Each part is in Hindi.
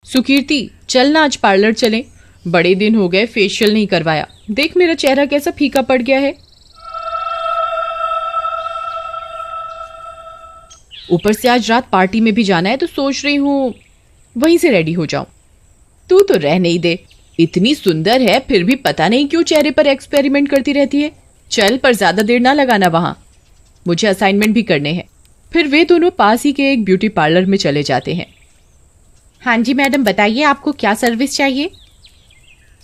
सुकीर्ति, चल ना आज पार्लर चलें। बड़े दिन हो गए फेशियल नहीं करवाया। देख मेरा चेहरा कैसा फीका पड़ गया है। ऊपर से आज रात पार्टी में भी जाना है तो सोच रही हूँ वहीं से रेडी हो जाऊं। तू तो रह नहीं दे, इतनी सुंदर है फिर भी पता नहीं क्यों चेहरे पर एक्सपेरिमेंट करती रहती है। चल, पर ज्यादा देर ना लगाना वहां, मुझे असाइनमेंट भी करने हैं। फिर वे दोनों पास ही के एक ब्यूटी पार्लर में चले जाते हैं। हाँ जी मैडम, बताइए आपको क्या सर्विस चाहिए?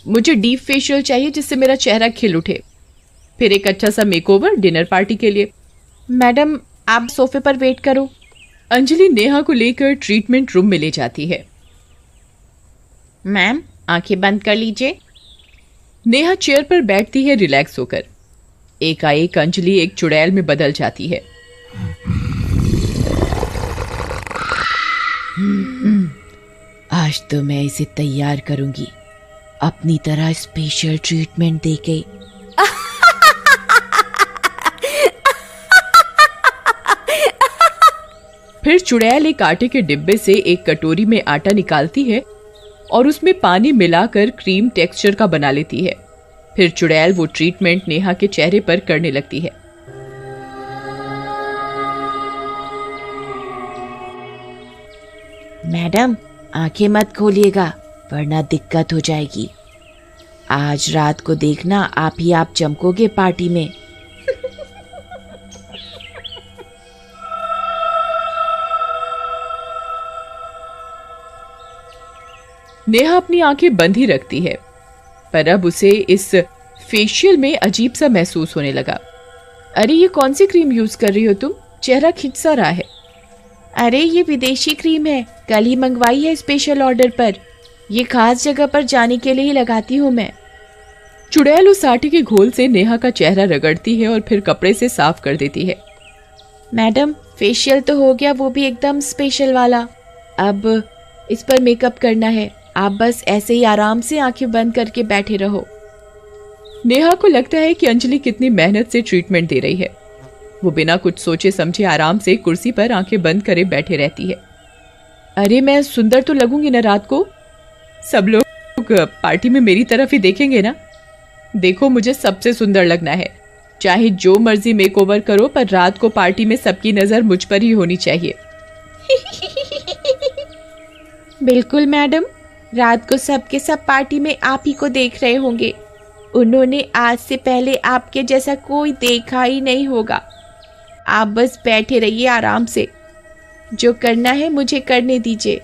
मुझे डीप फेशियल चाहिए जिससे मेरा चेहरा खिल उठे, फिर एक अच्छा सा मेकओवर डिनर पार्टी के लिए। मैडम आप सोफे पर वेट करो। अंजलि नेहा को लेकर ट्रीटमेंट रूम में ले जाती है। मैम आंखें बंद कर लीजिए। नेहा चेयर पर बैठती है रिलैक्स होकर। एकाएक अंजलि एक चुड़ैल में बदल जाती है। आज तो मैं इसे तैयार करूंगी, अपनी तरह स्पेशल ट्रीटमेंट देके। फिर चुड़ैल एक आटे के डिब्बे से एक कटोरी में आटा निकालती है और उसमें पानी मिलाकर क्रीम टेक्सचर का बना लेती है। फिर चुड़ैल वो ट्रीटमेंट नेहा के चेहरे पर करने लगती है। मैडम आंखें मत खोलिएगा वरना दिक्कत हो जाएगी। आज रात को देखना आप ही आप चमकोगे पार्टी में। नेहा अपनी आंखें बंद ही रखती है, पर अब उसे इस फेशियल में अजीब सा महसूस होने लगा। अरे ये कौन सी क्रीम यूज कर रही हो तुम? चेहरा खिंच सा रहा है। अरे ये विदेशी क्रीम है, कल ही मंगवाई है स्पेशल ऑर्डर पर। ये खास जगह पर जाने के लिए ही लगाती हूँ मैं। चुड़ैल उस आटे के घोल से नेहा का चेहरा रगड़ती है और फिर कपड़े से साफ कर देती है। मैडम फेशियल तो हो गया, वो भी एकदम स्पेशल वाला। अब इस पर मेकअप करना है, आप बस ऐसे ही आराम से आंखें बंद करके बैठे रहो। नेहा को लगता है कि अंजलि कितनी मेहनत से ट्रीटमेंट दे रही है। वो बिना कुछ सोचे समझे आराम से कुर्सी पर आंखें बंद करे बैठे रहती है। अरे मैं सुंदर तो लगूंगी ना रात को? सब लोग पार्टी में मेरी तरफ ही देखेंगे ना। देखो मुझे सबसे सुंदर लगना है, चाहे जो मर्जी मेकओवर करो, पर रात को पार्टी में सबकी नजर मुझ पर ही होनी चाहिए। बिल्कुल मैडम, रात को सबके सब पार्टी में आप ही को देख रहे होंगे। उन्होंने आज से पहले आपके जैसा कोई देखा ही नहीं होगा। आप बस बैठे रहिए आराम से, जो करना है मुझे करने दीजिए।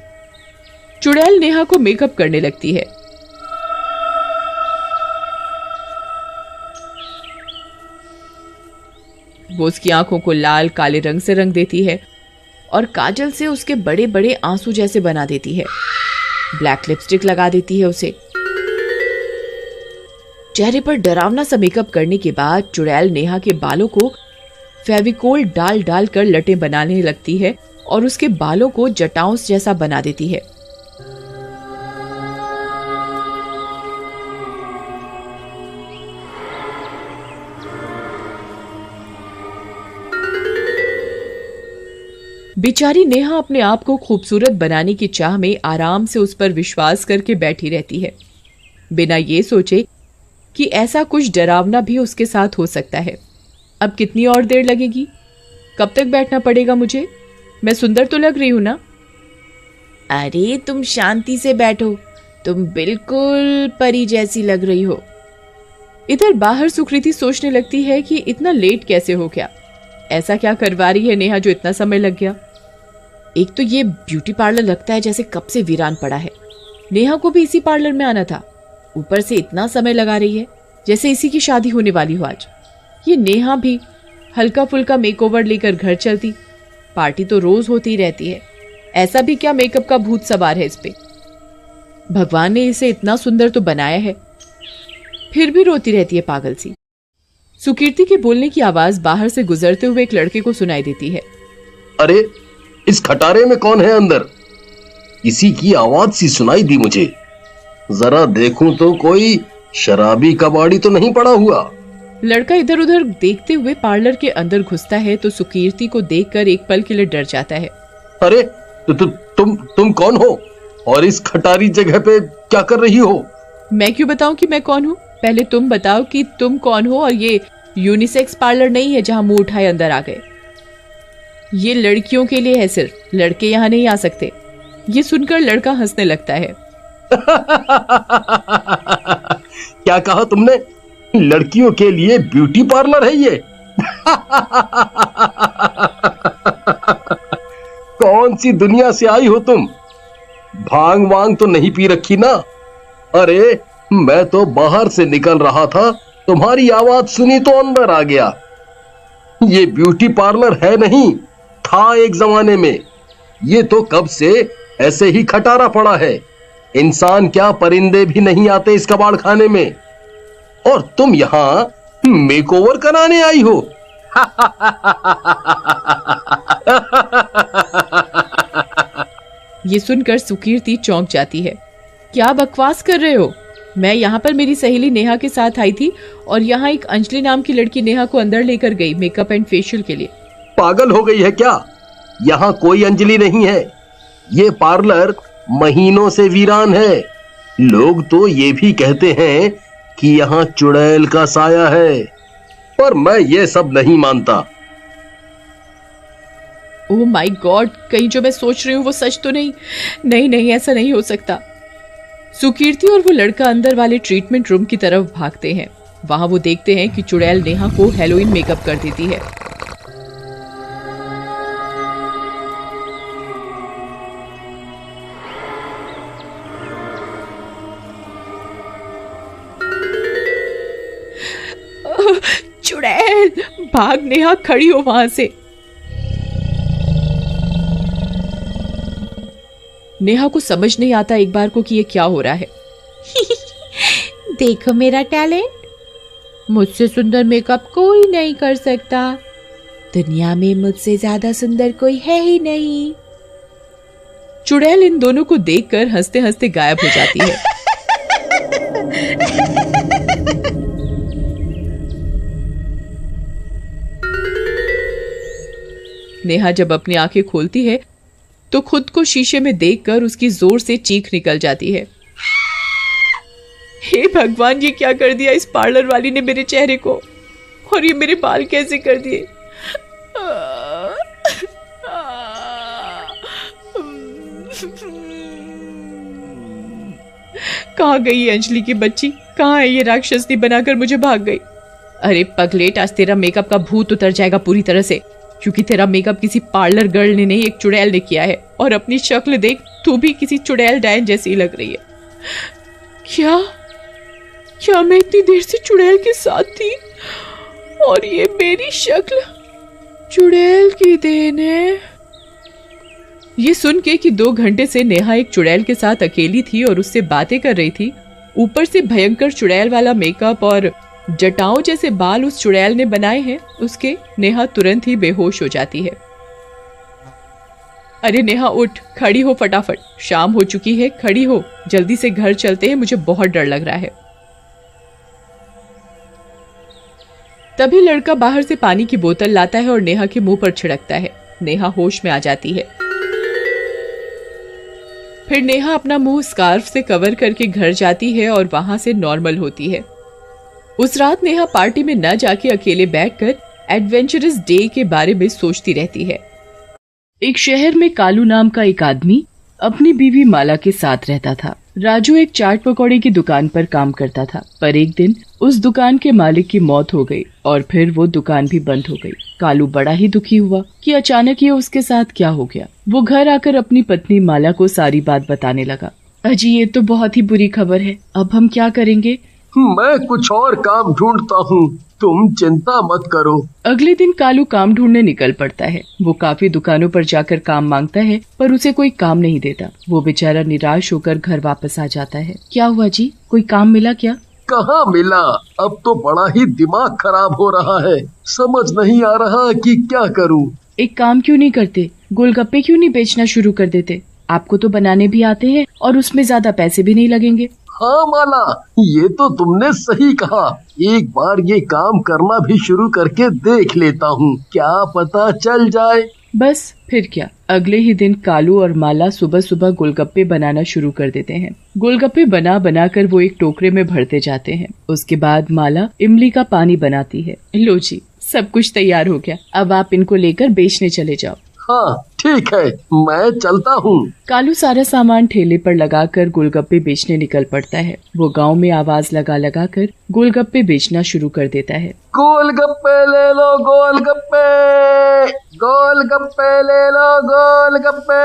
चुड़ैल नेहा को मेकअप करने लगती है। वो उसकी आंखों को लाल काले रंग से रंग देती है और काजल से उसके बड़े बड़े आंसू जैसे बना देती है। ब्लैक लिपस्टिक लगा देती है उसे। चेहरे पर डरावना सा मेकअप करने के बाद चुड़ैल नेहा के बालों को फेविकोल डाल डाल कर लटें बनाने लगती है और उसके बालों को जटाओं जैसा बना देती है। बेचारी नेहा अपने आप को खूबसूरत बनाने की चाह में आराम से उस पर विश्वास करके बैठी रहती है, बिना ये सोचे कि ऐसा कुछ डरावना भी उसके साथ हो सकता है। अब कितनी और देर लगेगी? कब तक बैठना पड़ेगा मुझे? मैं सुंदर तो लग रही हूं ना? अरे तुम शांति से बैठो, तुम बिल्कुल परी जैसी लग रही हो। इधर बाहर सुकृति सोचने लगती है कि इतना लेट कैसे हो गया, ऐसा क्या करवा रही है नेहा जो इतना समय लग गया। एक तो ये ब्यूटी पार्लर लगता है जैसे कब से वीरान पड़ा है। नेहा को भी इसी पार्लर में आना था, ऊपर से इतना समय लगा रही है जैसे इसी की शादी होने वाली हो आज। ये नेहा भी हल्का फुल्का मेकओवर लेकर घर चलती, पार्टी तो रोज होती रहती है, ऐसा भी क्या मेकअप का भूत सवार है इस पे। भगवान ने इसे इतना सुंदर तो बनाया है, फिर भी रोती रहती है पागल सी। सुकीर्ति के बोलने की आवाज बाहर से गुजरते हुए एक लड़के को सुनाई देती है। अरे इस खटारे में कौन है अंदर? किसी की आवाज सी सुनाई दी मुझे, जरा देखूं तो कोई शराबी कबाड़ी तो नहीं पड़ा हुआ। लड़का इधर उधर देखते हुए पार्लर के अंदर घुसता है तो सुकीर्ति को देखकर एक पल के लिए डर जाता है। अरे तुम कौन हो और इस खटारी जगह पे क्या कर रही हो? मैं क्यों बताऊं कि मैं कौन हूँ? पहले तुम बताओ कि तुम कौन हो, और ये यूनिसेक्स पार्लर नहीं है जहां मुंह उठाए अंदर आ गए। ये लड़कियों के लिए है, सिर्फ लड़के यहाँ नहीं आ सकते। ये सुनकर लड़का हंसने लगता है। क्या कहा तुमने? लड़कियों के लिए ब्यूटी पार्लर है ये? कौन सी दुनिया से आई हो तुम? भांग वांग तो नहीं पी रखी ना? अरे मैं तो बाहर से निकल रहा था, तुम्हारी आवाज सुनी तो अंदर आ गया। ये ब्यूटी पार्लर है नहीं, था एक जमाने में। ये तो कब से ऐसे ही खटारा पड़ा है। इंसान क्या, परिंदे भी नहीं आते इस कबाड़ खाने में। और तुम यहां मेकओवर कराने आई हो? ये सुनकर सुकीर्ति चौंक जाती है। क्या बकवास कर रहे हो? मैं यहाँ पर मेरी सहेली नेहा के साथ आई थी, और यहाँ एक अंजलि नाम की लड़की नेहा को अंदर लेकर गई मेकअप एंड फेशियल के लिए। पागल हो गई है क्या? यहाँ कोई अंजलि नहीं है। ये पार्लर महीनों से वीरान है। लोग तो ये भी कहते हैं कि यहाँ चुड़ैल का साया है, पर मैं ये सब नहीं मानता। ओह माय गॉड, कहीं जो मैं सोच रही हूँ वो सच तो नहीं? नहीं नहीं, ऐसा नहीं हो सकता। सुकीर्ति और वो लड़का अंदर वाले ट्रीटमेंट रूम की तरफ भागते हैं। वहां वो देखते हैं कि चुड़ैल नेहा को हेलोइन मेकअप कर देती है। चुड़ैल, भाग नेहा, खड़ी हो वहां से। नेहा को समझ नहीं आता एक बार को कि ये क्या हो रहा है। देखो मेरा टैलेंट, मुझसे सुंदर मेकअप कोई नहीं कर सकता। दुनिया में मुझसे ज्यादा सुंदर कोई है ही नहीं। चुड़ैल इन दोनों को देखकर हंसते हंसते गायब हो जाती है। नेहा जब अपनी आंखें खोलती है तो खुद को शीशे में देखकर उसकी जोर से चीख निकल जाती है। हे भगवान, ये क्या कर दिया इस पार्लर वाली ने मेरे चेहरे को, और ये मेरे बाल कैसे कर दिए। कहाँ गई ये अंजलि की बच्ची? कहाँ है ये राक्षसनी बनाकर मुझे भाग गई। अरे पगलेट, आज तेरा मेकअप का भूत उतर जाएगा पूरी तरह से, क्योंकि तेरा मेकअप किसी पार्लर गर्ल ने नहीं, एक चुड़ैल ने किया है। और अपनी शक्ल देख, तू भी किसी चुड़ैल डायन जैसी लग रही है। क्या मैं इतनी देर से चुड़ैल के साथ थी, और ये मेरी शक्ल चुड़ैल की देन है? ये सुन के कि 2 घंटे से नेहा एक चुड़ैल के साथ अकेली थी और उससे बातें कर रही थी, ऊपर से भयंकर चुड़ैल वाला मेकअप और जटाओं जैसे बाल उस चुड़ैल ने बनाए हैं, उसके नेहा तुरंत ही बेहोश हो जाती है। अरे नेहा उठ, खड़ी हो फटाफट, शाम हो चुकी है, खड़ी हो, जल्दी से घर चलते हैं, मुझे बहुत डर लग रहा है। तभी लड़का बाहर से पानी की बोतल लाता है और नेहा के मुंह पर छिड़कता है। नेहा होश में आ जाती है। फिर नेहा अपना मुंह स्कार्फ से कवर करके घर जाती है और वहां से नॉर्मल होती है। उस रात नेहा पार्टी में न जाके अकेले बैठकर एडवेंचरस डे के बारे में सोचती रहती है। एक शहर में कालू नाम का एक आदमी अपनी बीवी माला के साथ रहता था। राजू एक चाट पकौड़े की दुकान पर काम करता था, पर एक दिन उस दुकान के मालिक की मौत हो गई और फिर वो दुकान भी बंद हो गई। कालू बड़ा ही दुखी हुआ कि अचानक ये उसके साथ क्या हो गया। वो घर आकर अपनी पत्नी माला को सारी बात बताने लगा। अजी, ये तो बहुत ही बुरी खबर है, अब हम क्या करेंगे? मैं कुछ और काम ढूंढता हूँ, तुम चिंता मत करो। अगले दिन कालू काम ढूंढने निकल पड़ता है। वो काफी दुकानों पर जाकर काम मांगता है, पर उसे कोई काम नहीं देता। वो बेचारा निराश होकर घर वापस आ जाता है। क्या हुआ जी, कोई काम मिला क्या? कहाँ मिला, अब तो बड़ा ही दिमाग खराब हो रहा है, समझ नहीं आ रहा कि क्या करूँ। एक काम क्यों नहीं करते, गोलगप्पे क्यों नहीं बेचना शुरू कर देते? आपको तो बनाने भी आते हैं और उसमें ज्यादा पैसे भी नहीं लगेंगे। हाँ माला, ये तो तुमने सही कहा। एक बार ये काम करना भी शुरू करके देख लेता हूँ, क्या पता चल जाए। बस फिर क्या, अगले ही दिन कालू और माला सुबह सुबह गोलगप्पे बनाना शुरू कर देते हैं। गोलगप्पे बना बना कर वो एक टोकरे में भरते जाते हैं। उसके बाद माला इमली का पानी बनाती है। लो जी, सब कुछ तैयार हो गया, अब आप इनको लेकर बेचने चले जाओ। हाँ ठीक है, मैं चलता हूँ। कालू सारा सामान ठेले पर लगाकर गोलगप्पे बेचने निकल पड़ता है। वो गांव में आवाज लगा लगा कर गोलगप्पे बेचना शुरू कर देता है। गोलगप्पे ले लो गोलगप्पे, गोलगप्पे ले लो गोलगप्पे।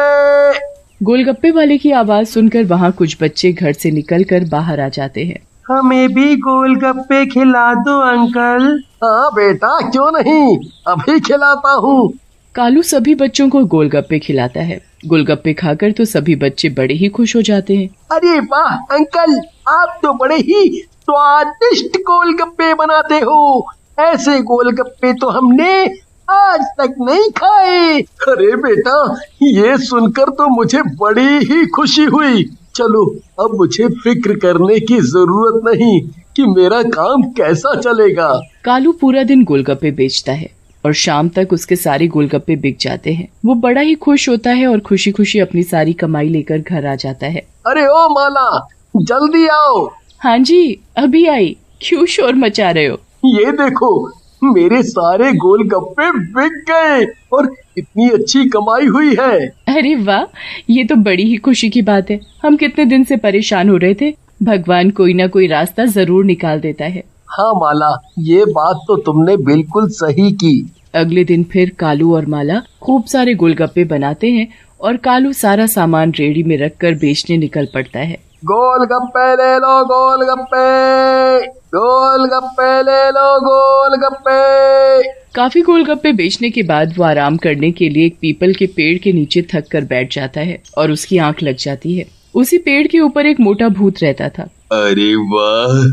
गोलगप्पे वाले की आवाज सुनकर वहाँ कुछ बच्चे घर से निकलकर बाहर आ जाते हैं। हमें भी गोलगप्पे खिला दो अंकल। हाँ बेटा, क्यों नहीं, अभी खिलाता हूँ। कालू सभी बच्चों को गोलगप्पे खिलाता है। गोलगप्पे खाकर तो सभी बच्चे बड़े ही खुश हो जाते हैं। अरे वाह अंकल, आप तो बड़े ही स्वादिष्ट गोलगप्पे बनाते हो। ऐसे गोलगप्पे तो हमने आज तक नहीं खाए। अरे बेटा, ये सुनकर तो मुझे बड़ी ही खुशी हुई। चलो, अब मुझे फिक्र करने की जरूरत नहीं कि मेरा काम कैसा चलेगा। कालू पूरा दिन गोलगप्पे बेचता है और शाम तक उसके सारे गोलगप्पे बिक जाते हैं। वो बड़ा ही खुश होता है और खुशी खुशी अपनी सारी कमाई लेकर घर आ जाता है। अरे ओ माला, जल्दी आओ। हाँ जी, अभी आई। क्यों शोर मचा रहे हो? ये देखो, मेरे सारे गोलगप्पे बिक गए और इतनी अच्छी कमाई हुई है। अरे वाह, ये तो बड़ी ही खुशी की बात है। हम कितने दिन से परेशान हो रहे थे, भगवान कोई ना कोई रास्ता जरूर निकाल देता है। हाँ माला, ये बात तो तुमने बिल्कुल सही की। अगले दिन फिर कालू और माला खूब सारे गोलगप्पे बनाते हैं और कालू सारा सामान रेहड़ी में रखकर बेचने निकल पड़ता है। गोलगप्पे ले लो गोलगप्पे, गोलगप्पे ले लो गोलगप्पे। काफी गोलगप्पे बेचने के बाद वो आराम करने के लिए एक पीपल के पेड़ के नीचे थक कर बैठ जाता है और उसकी आंख लग जाती है। उसी पेड़ के ऊपर एक मोटा भूत रहता था। अरे वाह,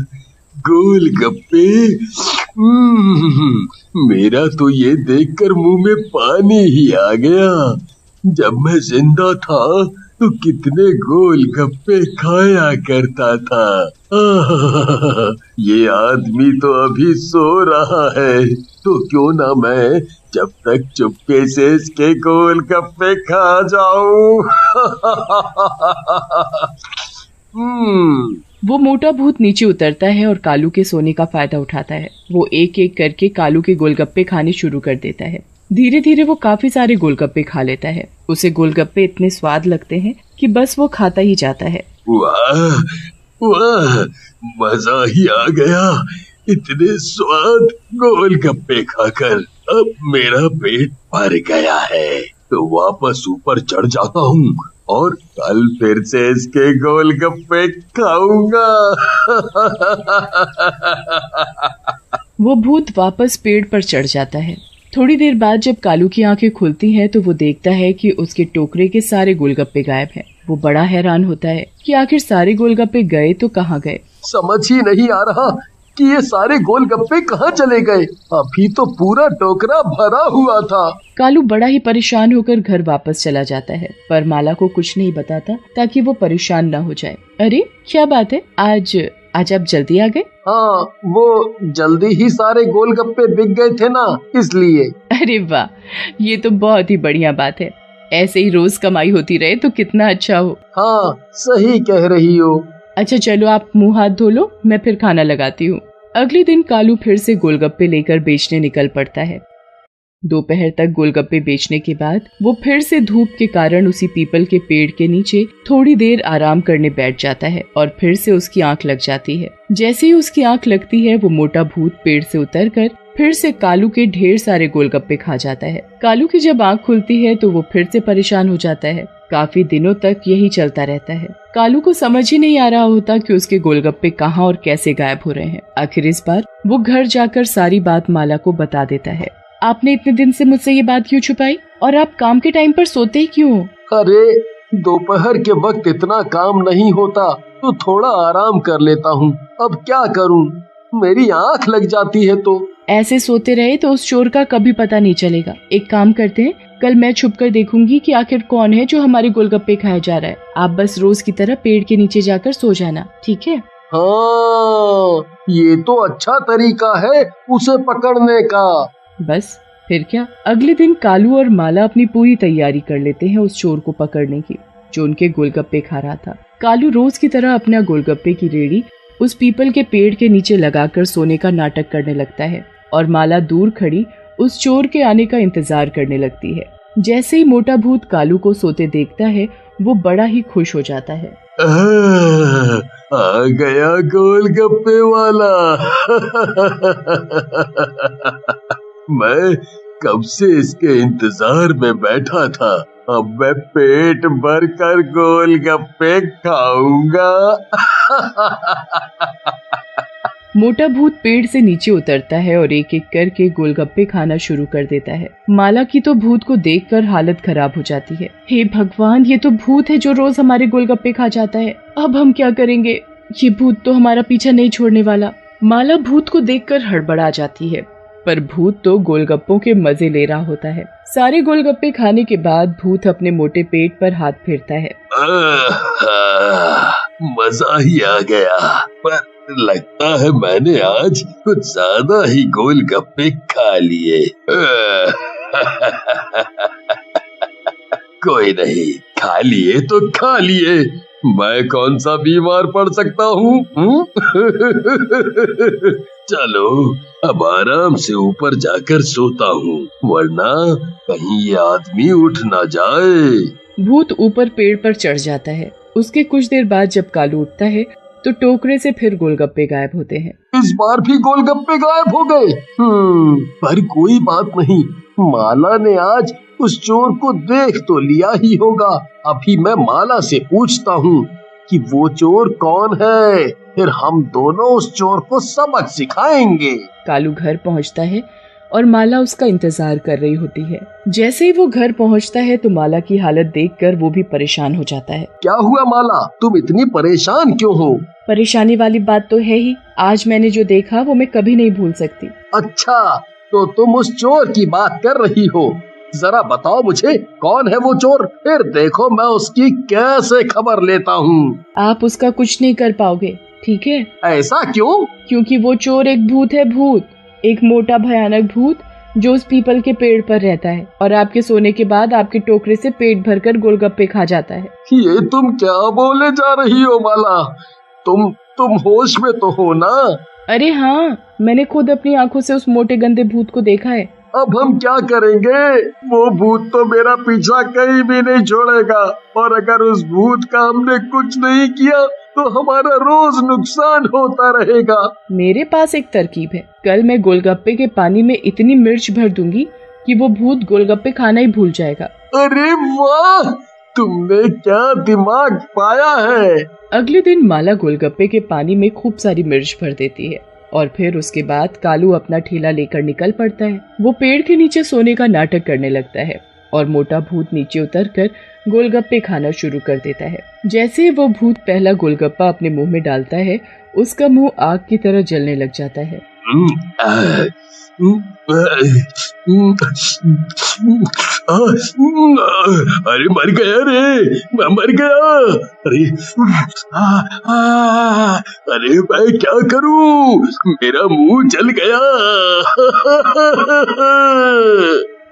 गोलगप्पे। मेरा तो ये देखकर मुंह में पानी ही आ गया। जब मैं जिंदा था तो कितने गोलगप्पे खाया करता था। ये आदमी तो अभी सो रहा है, तो क्यों ना मैं जब तक चुपके से इसके गोलगप्पे खा जाऊं। वो मोटा भूत नीचे उतरता है और कालू के सोने का फायदा उठाता है। वो एक एक करके कालू के गोलगप्पे खाने शुरू कर देता है। धीरे धीरे वो काफी सारे गोलगप्पे खा लेता है। उसे गोलगप्पे इतने स्वाद लगते हैं कि बस वो खाता ही जाता है। वाह वाह, मजा ही आ गया इतने स्वाद गोलगप्पे खाकर। अब मेरा पेट भर गया है, तो वापस ऊपर चढ़ जाता हूँ और कल फिर से इसके गोलगप्पे खाऊंगा। वो भूत वापस पेड़ पर चढ़ जाता है। थोड़ी देर बाद जब कालू की आंखें खुलती हैं तो वो देखता है कि उसके टोकरे के सारे गोलगप्पे गायब हैं। वो बड़ा हैरान होता है कि आखिर सारे गोलगप्पे गए तो कहाँ गए। समझ ही नहीं आ रहा कि ये सारे गोलगप्पे कहाँ चले गए। अभी तो पूरा टोकरा भरा हुआ था। कालू बड़ा ही परेशान होकर घर वापस चला जाता है, पर माला को कुछ नहीं बताता ताकि वो परेशान न हो जाए। अरे क्या बात है, आज आप जल्दी आ गए? हाँ, वो जल्दी ही सारे गोलगप्पे बिक गए थे ना, इसलिए। अरे वाह, ये तो बहुत ही बढ़िया बात है। ऐसे ही रोज कमाई होती रहे तो कितना अच्छा हो। हाँ, सही कह रही हो। अच्छा चलो, आप मुंह हाथ धो लो, मैं फिर खाना लगाती हूँ। अगले दिन कालू फिर से गोलगप्पे लेकर बेचने निकल पड़ता है। दोपहर तक गोलगप्पे बेचने के बाद वो फिर से धूप के कारण उसी पीपल के पेड़ के नीचे थोड़ी देर आराम करने बैठ जाता है और फिर से उसकी आंख लग जाती है। जैसे ही उसकी आंख लगती है, वो मोटा भूत पेड़ से उतरकर फिर से कालू के ढेर सारे गोलगप्पे खा जाता है। कालू की जब आंख खुलती है तो वो फिर से परेशान हो जाता है। काफी दिनों तक यही चलता रहता है। कालू को समझ ही नहीं आ रहा होता कि उसके गोलगप्पे कहाँ और कैसे गायब हो रहे हैं। आखिर इस बार वो घर जाकर सारी बात माला को बता देता है। आपने इतने दिन से मुझसे ये बात क्यों छुपाई, और आप काम के टाइम पर सोते ही क्यों हो? अरे, दोपहर के वक्त इतना काम नहीं होता तो थोड़ा आराम कर लेता हूँ। अब क्या करूँ, मेरी आंख लग जाती है। तो ऐसे सोते रहे तो उस चोर का कभी पता नहीं चलेगा। एक काम करते हैं, कल मैं छुपकर देखूंगी कि आखिर कौन है जो हमारे गोलगप्पे खाया जा रहा है। आप बस रोज की तरह पेड़ के नीचे जाकर सो जाना, ठीक है? हाँ, ये तो अच्छा तरीका है उसे पकड़ने का। बस फिर क्या, अगले दिन कालू और माला अपनी पूरी तैयारी कर लेते हैं उस चोर को पकड़ने की जो उनके गोलगप्पे खा रहा था। कालू रोज की तरह अपना गोलगप्पे की रेडी उस पीपल के पेड़ के नीचे लगाकर सोने का नाटक करने लगता है और माला दूर खड़ी उस चोर के आने का इंतजार करने लगती है। जैसे ही मोटा भूत कालू को सोते देखता है वो बड़ा ही खुश हो जाता है। आ गया गोलगप्पे वाला। मैं कब से इसके इंतजार में बैठा था। अब मैं पेट भर कर गोलगप्पे खाऊंगा। मोटा भूत पेड़ से नीचे उतरता है और एक एक करके गोलगप्पे खाना शुरू कर देता है। माला की तो भूत को देखकर हालत खराब हो जाती है। हे भगवान, ये तो भूत है जो रोज हमारे गोलगप्पे खा जाता है। अब हम क्या करेंगे? ये भूत तो हमारा पीछा नहीं छोड़ने वाला। माला भूत को देखकर हड़बड़ा जाती है, पर भूत तो गोलगप्पों के मजे ले रहा होता है। सारे गोलगप्पे खाने के बाद भूत अपने मोटे पेट पर हाथ फेरता है। मजा ही आ गया, पर लगता है मैंने आज कुछ ज्यादा ही गोलगप्पे खा लिए। कोई नहीं, खा लिए तो खा लिए, मैं कौन सा बीमार पड़ सकता हूँ। चलो अब आराम से ऊपर जाकर सोता हूँ, वरना कहीं ये आदमी उठ ना जाए। भूत ऊपर पेड़ पर चढ़ जाता है। उसके कुछ देर बाद जब कालू उठता है तो टोकरे से फिर गोलगप्पे गायब होते हैं। इस बार भी गोलगप्पे गायब हो गए। पर कोई बात नहीं, माला ने आज उस चोर को देख तो लिया ही होगा। अभी मैं माला से पूछता हूँ कि वो चोर कौन है, फिर हम दोनों उस चोर को सबक सिखाएंगे। कालू घर पहुँचता है और माला उसका इंतजार कर रही होती है। जैसे ही वो घर पहुँचता है तो माला की हालत देखकर वो भी परेशान हो जाता है। क्या हुआ माला, तुम इतनी परेशान क्यों हो? परेशानी वाली बात तो है ही, आज मैंने जो देखा वो मैं कभी नहीं भूल सकती। अच्छा, तो तुम उस चोर की बात कर रही हो। जरा बताओ मुझे, कौन है वो चोर, फिर देखो मैं उसकी कैसे खबर लेता हूँ। आप उसका कुछ नहीं कर पाओगे, ठीक है? ऐसा क्यों? क्योंकि वो चोर एक भूत है, भूत, एक मोटा भयानक भूत जो उस पीपल के पेड़ पर रहता है और आपके सोने के बाद आपके टोकरे से पेट भरकर गोलगप्पे खा जाता है। ये तुम क्या बोले जा रही हो माला? तुम होश में तो हो ना? अरे हाँ, मैंने खुद अपनी आंखों से उस मोटे गंदे भूत को देखा है। अब हम क्या करेंगे? वो भूत तो मेरा पीछा कहीं भी नहीं छोड़ेगा, और अगर उस भूत का हमने कुछ नहीं किया तो हमारा रोज नुकसान होता रहेगा। मेरे पास एक तरकीब है। कल मैं गोलगप्पे के पानी में इतनी मिर्च भर दूंगी कि वो भूत गोलगप्पे खाना ही भूल जाएगा। अरे वाह, तुमने क्या दिमाग पाया है। अगले दिन माला गोलगप्पे के पानी में खूब सारी मिर्च भर देती है और फिर उसके बाद कालू अपना ठेला लेकर निकल पड़ता है। वो पेड़ के नीचे सोने का नाटक करने लगता है और मोटा भूत नीचे उतरकर गोलगप्पे खाना शुरू कर देता है। जैसे वो भूत पहला गोलगप्पा अपने मुंह में डालता है, उसका मुंह आग की तरह जलने लग जाता है। अरे मर गया रे, मैं मर गया। अरे मैं क्या करूं, मेरा मुंह जल गया।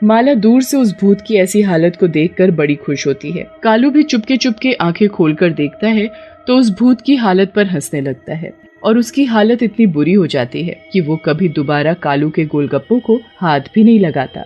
माला दूर से उस भूत की ऐसी हालत को देखकर बड़ी खुश होती है। कालू भी चुपके चुपके आंखें खोलकर देखता है तो उस भूत की हालत पर हंसने लगता है और उसकी हालत इतनी बुरी हो जाती है कि वो कभी दोबारा कालू के गोलगप्पों को हाथ भी नहीं लगाता।